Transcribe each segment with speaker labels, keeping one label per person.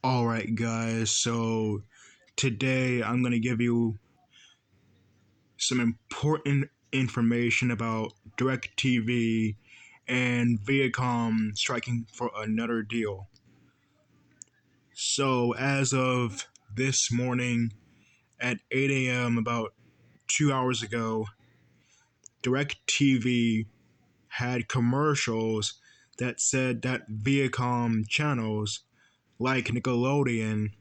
Speaker 1: Alright guys, so today I'm going to give you some important information about DIRECTV and Viacom striking for another deal. So as of this morning at 8 a.m., about 2 hours ago, DIRECTV had commercials that said that Viacom channels like Nickelodeon,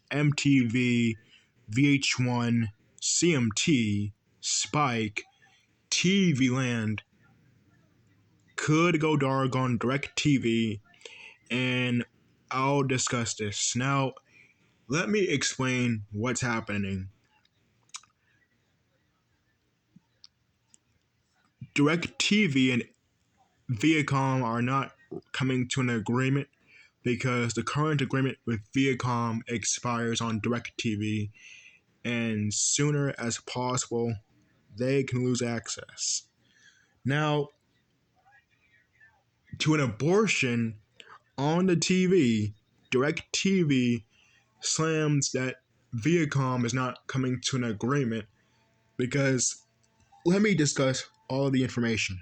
Speaker 1: MTV, VH1, CMT, Spike, TV Land could go dark on DirecTV, and I'll discuss this. Now, let me explain what's happening. DirecTV and Viacom are not coming to an agreement because the current agreement with Viacom expires on DirecTV, and sooner as possible they can lose access. Now, to an abortion on the TV, DirecTV slams that Viacom is not coming to an agreement because let me discuss all of the information.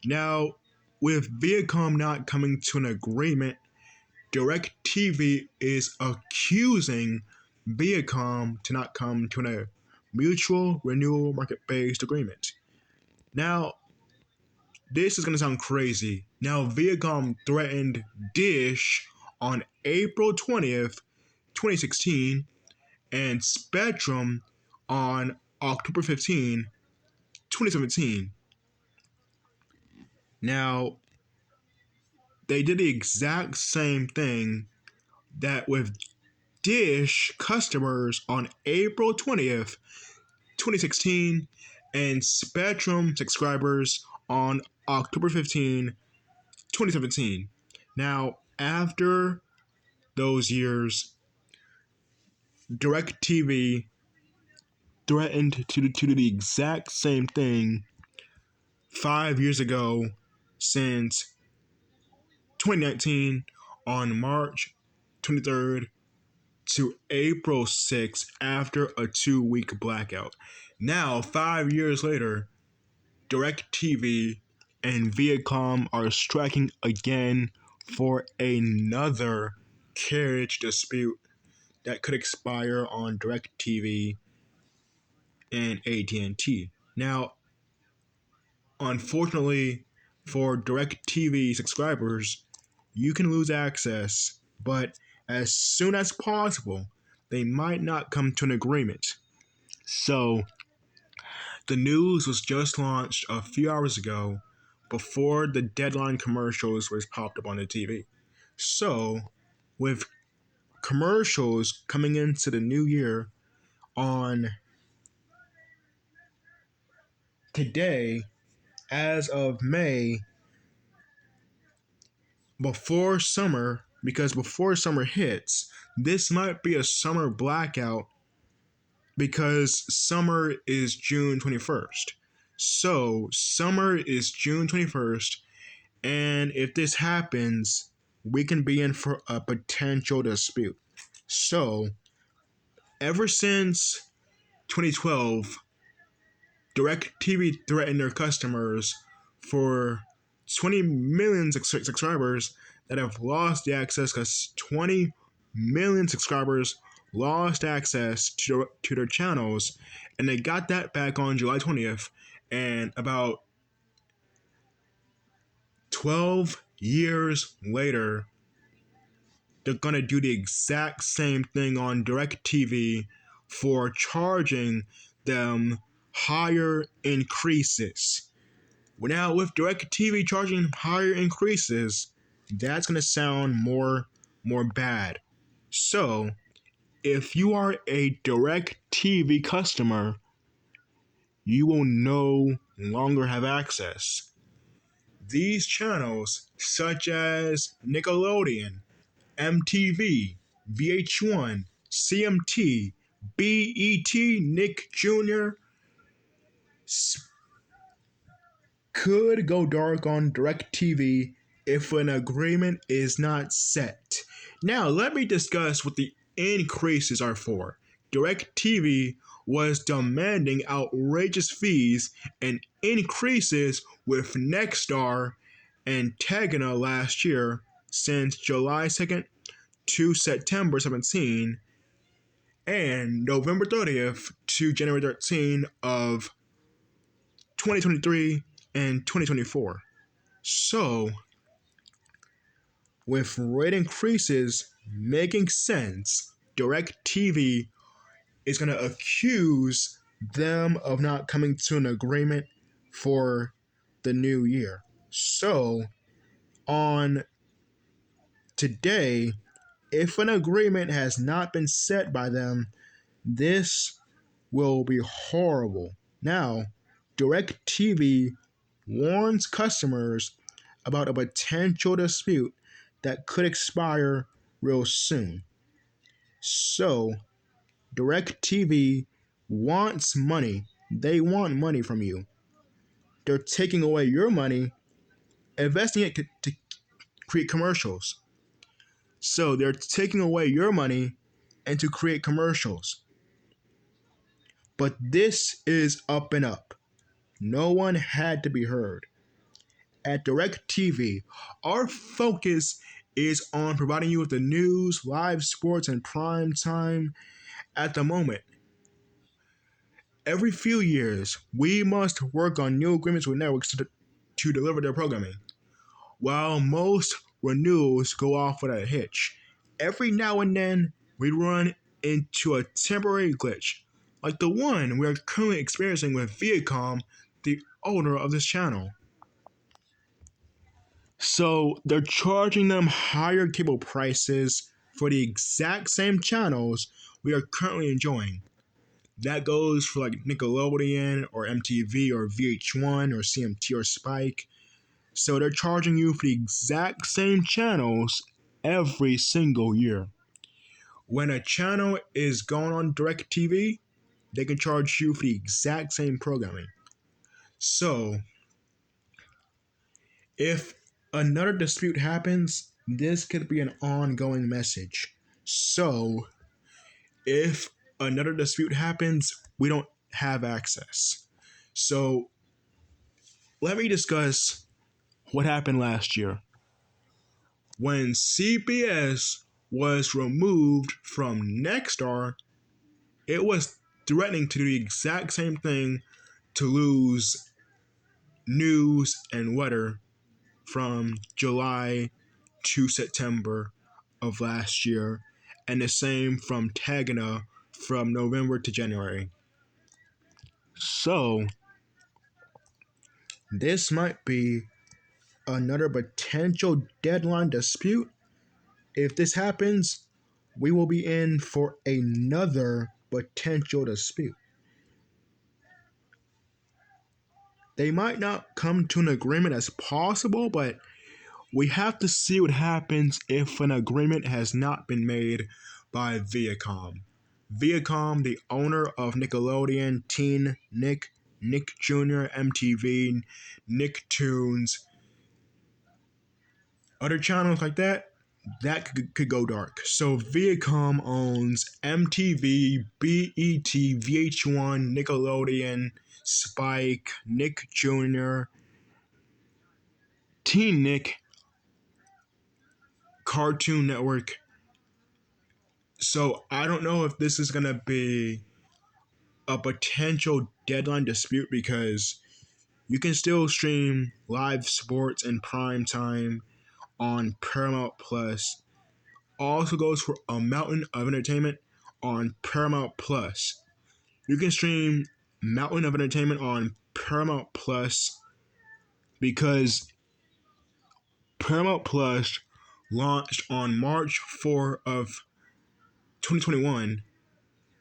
Speaker 1: Now, with Viacom not coming to an agreement, DirecTV is accusing Viacom to not come to a mutual renewal market-based agreement. Now, this is going to sound crazy. Now, Viacom threatened Dish on April 20th, 2016, and Spectrum on October 15, 2017. Now, they did the exact same thing that with Dish customers on April 20th, 2016, and Spectrum subscribers on October 15, 2017. Now, after those years, DirecTV threatened to do the exact same thing 5 years ago, since 2019 on March 23rd to April 6th after a 2-week blackout. Now, 5 years later, DirecTV and Viacom are striking again for another carriage dispute that could expire on DirecTV and AT&T. Now, unfortunately for DirecTV subscribers, you can lose access, but as soon as possible, they might not come to an agreement. So, the news was just launched a few hours ago before the deadline commercials was popped up on the TV. So, with commercials coming into the new year on today, as of May, before summer, because before summer hits, this might be a summer blackout because summer is June 21st. So, summer is June 21st, and if this happens, we can be in for a potential dispute. So, ever since 2012, DirecTV threatened their customers for 20 million subscribers that have lost the access, because 20 million subscribers lost access to their channels, and they got that back on July 20th, and about 12 years later, they're gonna do the exact same thing on DirecTV for charging them higher increases. Now, with DirecTV charging higher increases, that's gonna sound more bad. So, if you are a DirecTV customer, you will no longer have access. These channels, such as Nickelodeon, MTV, VH1, CMT, BET, Nick Jr., could go dark on DirecTV if an agreement is not set. Now, let me discuss what the increases are for. DirecTV was demanding outrageous fees and increases with Nexstar and Tegna last year since July 2nd to September 17 and November 30th to January 13 of 2023 and 2024. So, with rate increases making sense, DirecTV is going to accuse them of not coming to an agreement for the new year. So, on today, if an agreement has not been set by them, this will be horrible. Now, DirecTV warns customers about a potential dispute that could expire real soon. So, DirecTV wants money. They want money from you. They're taking away your money, investing it to create commercials. So, they're taking away your money and to create commercials. But this is up and up. No one had to be heard. At DirecTV, our focus is on providing you with the news, live sports, and prime time at the moment. Every few years, we must work on new agreements with networks to deliver their programming. While most renewals go off without a hitch, every now and then we run into a temporary glitch, like the one we are currently experiencing with Viacom, the owner of this channel. So they're charging them higher cable prices for the exact same channels we are currently enjoying. That goes for like Nickelodeon or MTV or VH1 or CMT or Spike. So they're charging you for the exact same channels every single year. When a channel is going on DirecTV, they can charge you for the exact same programming. So, if another dispute happens, this could be an ongoing message. So, if another dispute happens, we don't have access. So, let me discuss what happened last year. When CBS was removed from Nexstar, it was threatening to do the exact same thing to lose news and weather from July to September of last year, and the same from Tegna from November to January. So, this might be another potential deadline dispute. If this happens, we will be in for another potential dispute. They might not come to an agreement as possible, but we have to see what happens if an agreement has not been made by Viacom. Viacom, the owner of Nickelodeon, Teen Nick, Nick Jr., MTV, Nicktoons, other channels like that, that could go dark. So Viacom owns MTV, BET, VH1, Nickelodeon, Spike, Nick Jr., Teen Nick, Cartoon Network. So I don't know if this is going to be a potential deadline dispute because you can still stream live sports in prime time on Paramount Plus. Also goes for a mountain of entertainment on Paramount Plus. You can stream Mountain of Entertainment on Paramount Plus because Paramount Plus launched on March 4 of 2021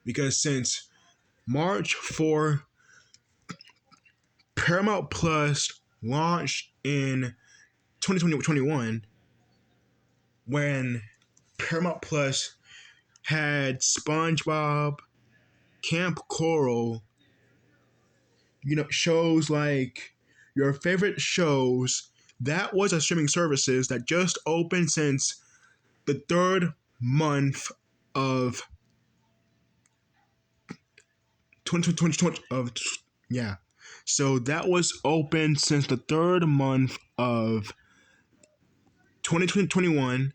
Speaker 1: because since March 4, Paramount Plus launched in 2021 when Paramount Plus had SpongeBob, Camp Coral, shows like your favorite shows. That was a streaming services that just opened since the third month of 2020 of yeah. So that was open since the third month of 2021.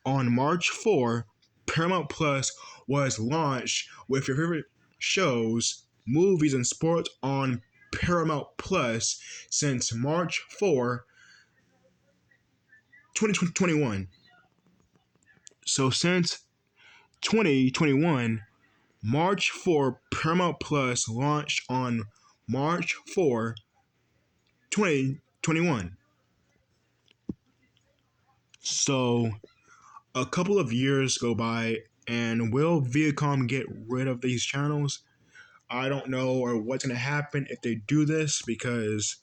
Speaker 1: On March 4, Paramount Plus was launched with your favorite shows, movies, and sports on Paramount Plus since March 4, 2021. So since 2021, March 4, Paramount Plus launched on March 4, 2021. So a couple of years go by, and will Viacom get rid of these channels? I don't know or what's going to happen if they do this, because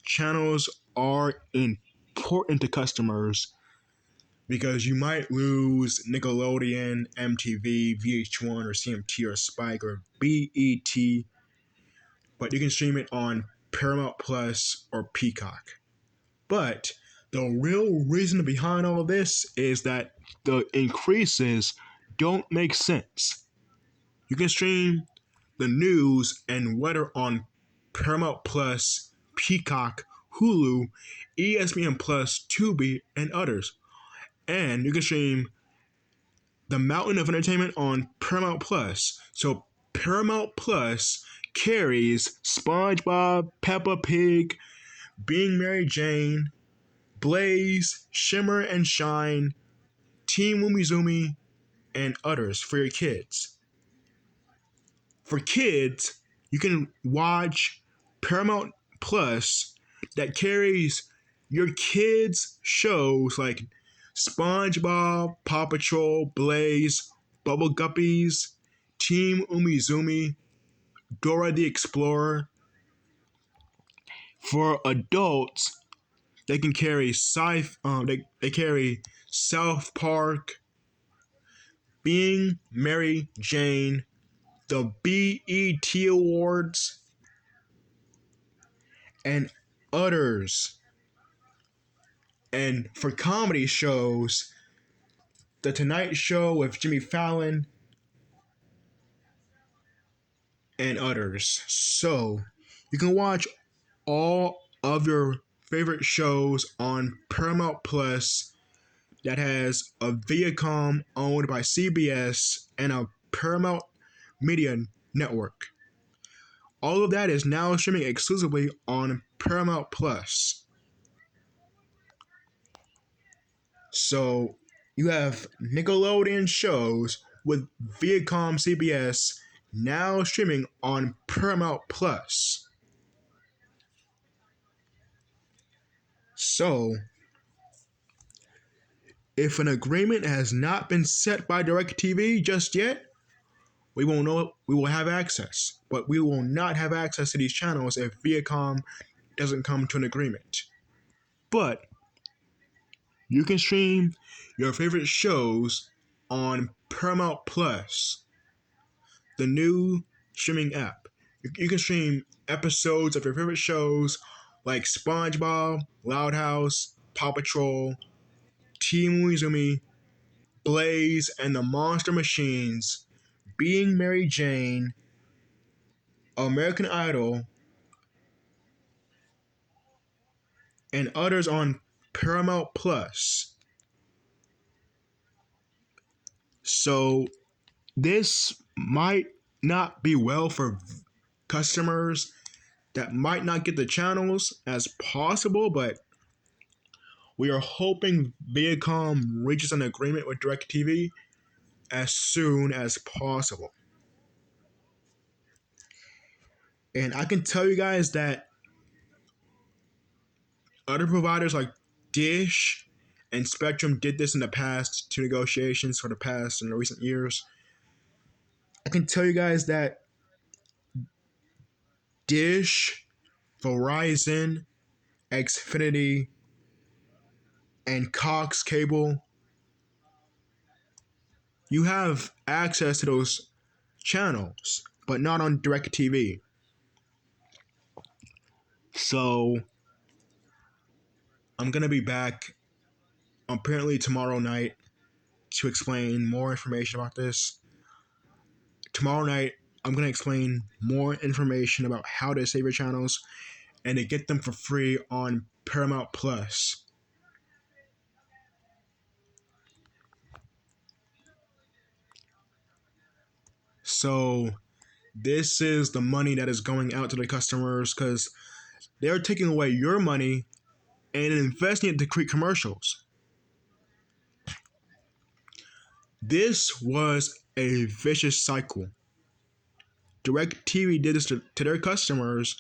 Speaker 1: channels are important to customers, because you might lose Nickelodeon, MTV, VH1, or CMT, or Spike, or BET, but you can stream it on Paramount Plus or Peacock. But the real reason behind all of this is that the increases don't make sense. You can stream the news and weather on Paramount Plus, Peacock, Hulu, ESPN Plus, Tubi, and others. And you can stream the Mountain of Entertainment on Paramount Plus. So Paramount Plus carries SpongeBob, Peppa Pig, Being Mary Jane, Blaze, Shimmer and Shine, Team Umizoomi, and others for your kids. For kids, you can watch Paramount Plus that carries your kids' shows like SpongeBob, Paw Patrol, Blaze, Bubble Guppies, Team Umizoomi, Dora the Explorer. For adults, they can carry they carry South Park, Being Mary Jane, the BET Awards, and others. And for comedy shows, The Tonight Show with Jimmy Fallon, and others. So you can watch all of your favorite shows on Paramount Plus that has a Viacom owned by CBS and a Paramount Media network. All of that is now streaming exclusively on Paramount Plus. So you have Nickelodeon shows with Viacom CBS now streaming on Paramount Plus. So, if an agreement has not been set by DIRECTV just yet, we won't know. We will have access, but we will not have access to these channels if Viacom doesn't come to an agreement. But you can stream your favorite shows on Paramount Plus, the new streaming app. You can stream episodes of your favorite shows like SpongeBob, Loud House, Paw Patrol, Team Umizoomi, Blaze and the Monster Machines, Being Mary Jane, American Idol, and others on Paramount Plus. So this might not be well for customers that might not get the channels as possible, but we are hoping Viacom reaches an agreement with DIRECTV as soon as possible. And I can tell you guys that other providers like Dish and Spectrum did this in the past to negotiations for the past in the recent years. I can tell you guys that Dish, Verizon, Xfinity, and Cox Cable, you have access to those channels, but not on DirecTV. So I'm gonna be back apparently tomorrow night to explain more information about this. Tomorrow night, I'm going to explain more information about how to save your channels and to get them for free on Paramount Plus. So, this is the money that is going out to the customers because they're taking away your money and investing it to create commercials. This was a vicious cycle. DirecTV did this to their customers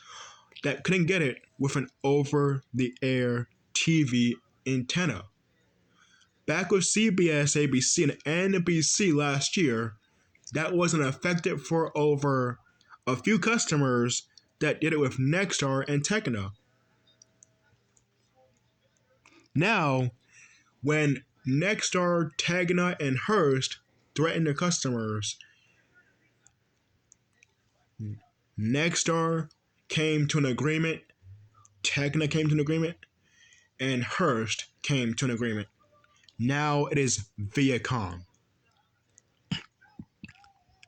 Speaker 1: that couldn't get it with an over-the-air TV antenna. Back with CBS, ABC, and NBC last year, that wasn't effective for over a few customers that did it with Nexstar and Tecna. Now, when Nexstar, Tecna, and Hearst threaten their customers, Nexstar came to an agreement, Tecna came to an agreement, and Hearst came to an agreement. Now it is Viacom.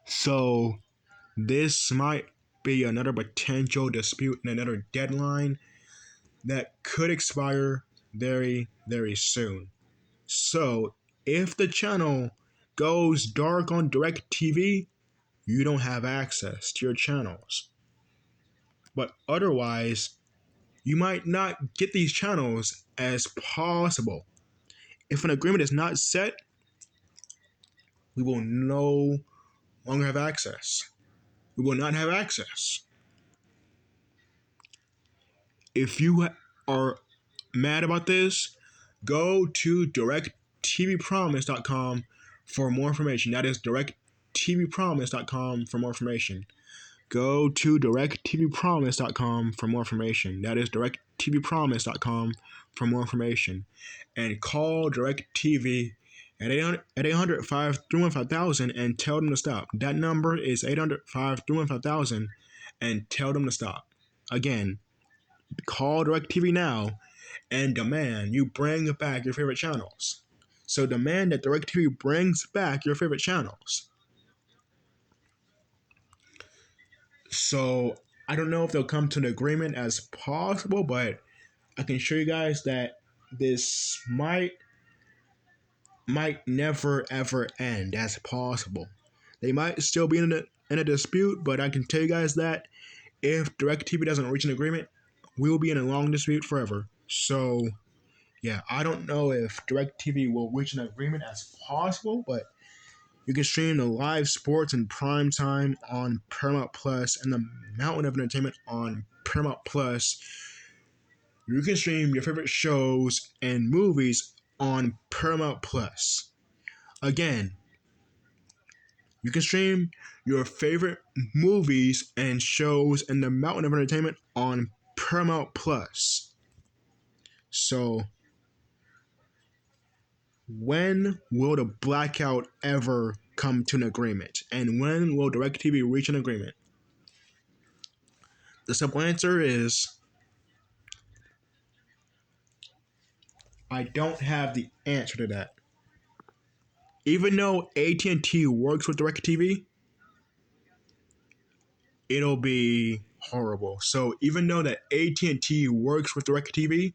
Speaker 1: So this might be another potential dispute and another deadline that could expire very, very soon. So if the channel goes dark on DirecTV, you don't have access to your channels. But otherwise, you might not get these channels as possible. If an agreement is not set, we will no longer have access. We will not have access. If you are mad about this, go to directtvpromise.com for more information. That is directtvpromise.com for more information. Go to directtvpromise.com for more information. That is directtvpromise.com for more information. And call DirectTV at 800-531-5000 and tell them to stop. That number is 800-531-5000 and tell them to stop. Again, call DirectTV now and demand you bring back your favorite channels. So demand that DirectTV brings back your favorite channels. So I don't know if they'll come to an agreement as possible, but I can show you guys that this might never ever end as possible. They might still be in a dispute, but I can tell you guys that if DirectTV doesn't reach an agreement, we will be in a long dispute forever. So yeah, I don't know if DirectTV will reach an agreement as possible, but you can stream the live sports in prime time on Paramount Plus and the Mountain of Entertainment on Paramount Plus. You can stream your favorite shows and movies on Paramount Plus. Again, you can stream your favorite movies and shows in the Mountain of Entertainment on Paramount Plus. So, when will the Blackout ever come to an agreement? And when will DirecTV reach an agreement? The simple answer is I don't have the answer to that. Even though AT&T works with DirecTV, it'll be horrible. So even though that AT&T works with DirecTV,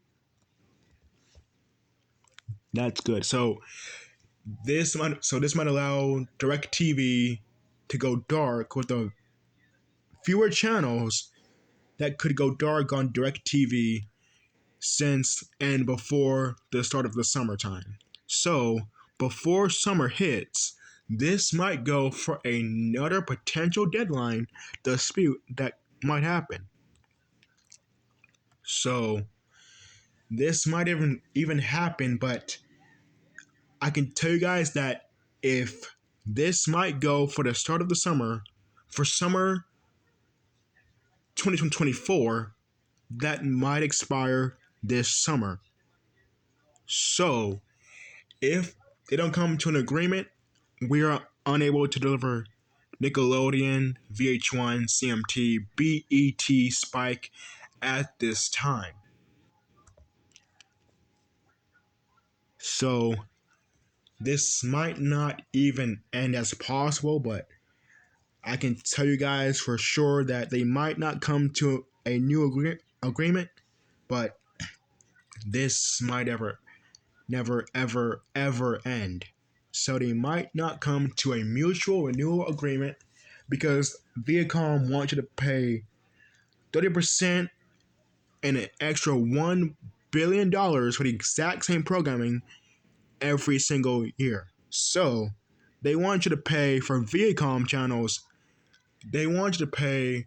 Speaker 1: that's good. So this might allow DirecTV to go dark with the fewer channels that could go dark on DirecTV since and before the start of the summertime. So before summer hits, this might go for another potential deadline dispute that might happen. So this might even happen, but I can tell you guys that if this might go for the start of the summer, for summer 2024, that might expire this summer. So if they don't come to an agreement, we are unable to deliver Nickelodeon, VH1, CMT, BET, Spike at this time. So this might not even end as possible, but I can tell you guys for sure that they might not come to a new agreement, but this might never, ever end. So they might not come to a mutual renewal agreement because Viacom wants you to pay 30% and an extra $1 billion for the exact same programming every single year. So they want you to pay for Viacom channels. They want you to pay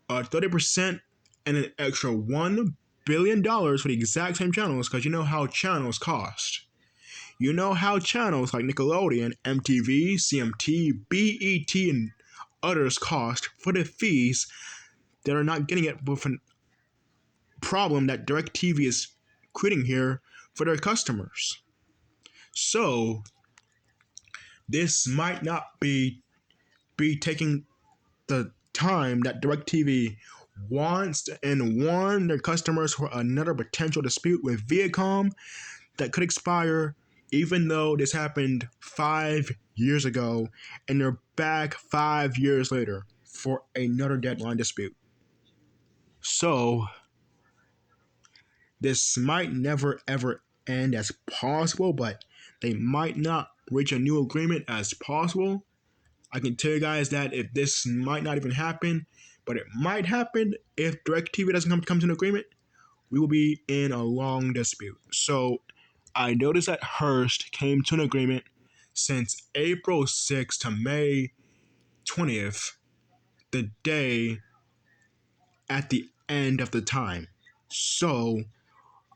Speaker 1: 30% and an extra $1 billion for the exact same channels because you know how channels cost. You know how channels like Nickelodeon, MTV, CMT, BET, and others cost for the fees that are not getting it with a problem that DirecTV is creating here for their customers. So this might not be taking the time that DirecTV wants and warn their customers for another potential dispute with Viacom that could expire, even though this happened 5 years ago and they're back 5 years later for another deadline dispute. So this might never ever end as possible, but they might not reach a new agreement as possible. I can tell you guys that if this might not even happen, but it might happen if DirecTV doesn't come to an agreement, we will be in a long dispute. So I noticed that Hearst came to an agreement since April 6th to May 20th, the day at the end of the time. So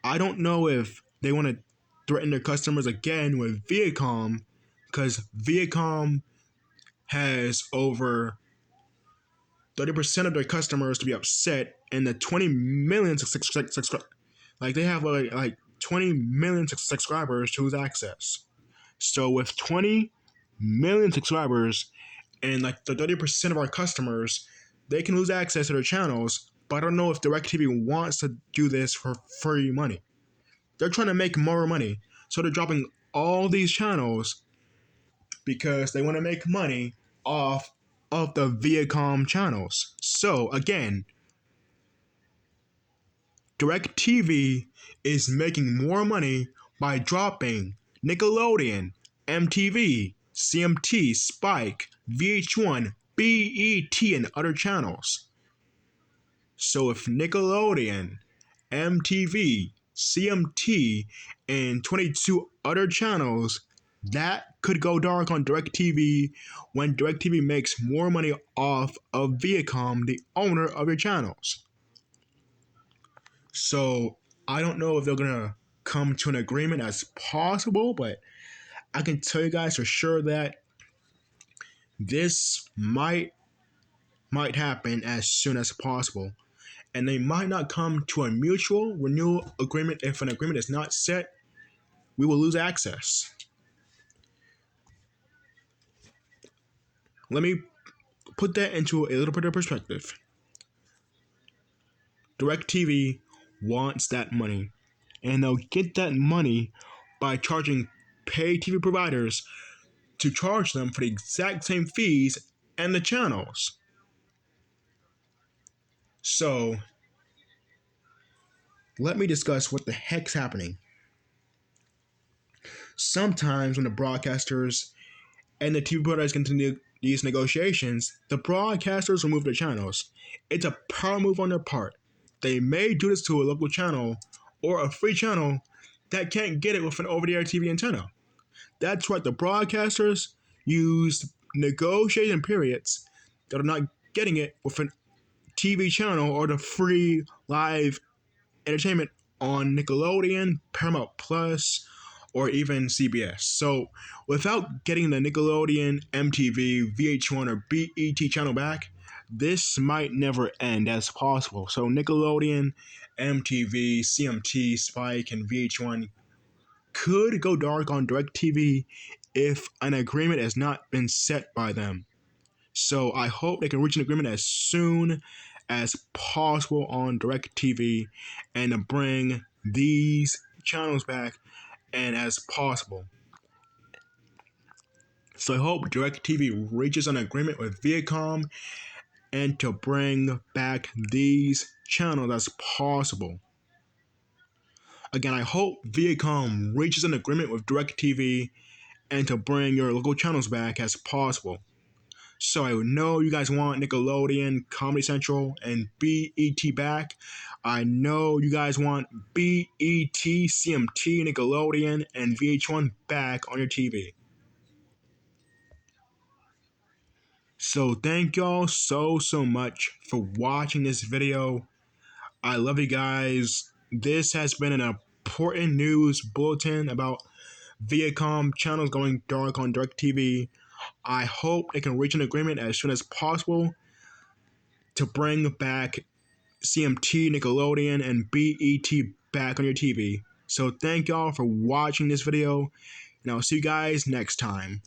Speaker 1: I don't know if they want to threaten their customers again with Viacom because Viacom has over 30% of their customers to be upset and the 20 million like they have like 20 million subscribers to lose access. So with 20 million subscribers and like the 30% of our customers, they can lose access to their channels, but I don't know if DirecTV wants to do this for free money. They're trying to make more money. So they're dropping all these channels because they want to make money off of the Viacom channels. So again, DirecTV is making more money by dropping Nickelodeon, MTV, CMT, Spike, VH1, BET, and other channels. So if Nickelodeon, MTV, CMT, and 22 other channels, that could go dark on DirecTV when DirecTV makes more money off of Viacom, the owner of your channels. So I don't know if they're gonna come to an agreement as possible, but I can tell you guys for sure that this might happen as soon as possible. And they might not come to a mutual renewal agreement. If an agreement is not set, we will lose access. Let me put that into a little bit of perspective. DirecTV wants that money, and they'll get that money by charging pay TV providers to charge them for the exact same fees and the channels. So, let me discuss what the heck's happening. Sometimes when the broadcasters and the TV providers continue these negotiations, the broadcasters remove their channels. It's a power move on their part. They may do this to a local channel or a free channel that can't get it with an over-the-air TV antenna. That's right, the broadcasters use negotiation periods that are not getting it with an TV channel or the free live entertainment on Nickelodeon, Paramount Plus, or even CBS. So without getting the Nickelodeon, MTV, VH1, or BET channel back, this might never end as possible. So Nickelodeon, MTV, CMT, Spike, and VH1 could go dark on DirecTV if an agreement has not been set by them. So I hope they can reach an agreement as soon as possible on DirecTV and to bring these channels back and as possible. So I hope DIRECTV reaches an agreement with Viacom and to bring back these channels as possible. Again, I hope Viacom reaches an agreement with DIRECTV and to bring your local channels back as possible. So I know you guys want Nickelodeon, Comedy Central, and BET back. I know you guys want BET, CMT, Nickelodeon, and VH1 back on your TV. So thank y'all so much for watching this video. I love you guys. This has been an important news bulletin about Viacom channels going dark on DIRECTV. I hope they can reach an agreement as soon as possible to bring back CMT, Nickelodeon, and BET back on your TV. So thank y'all for watching this video, and I'll see you guys next time.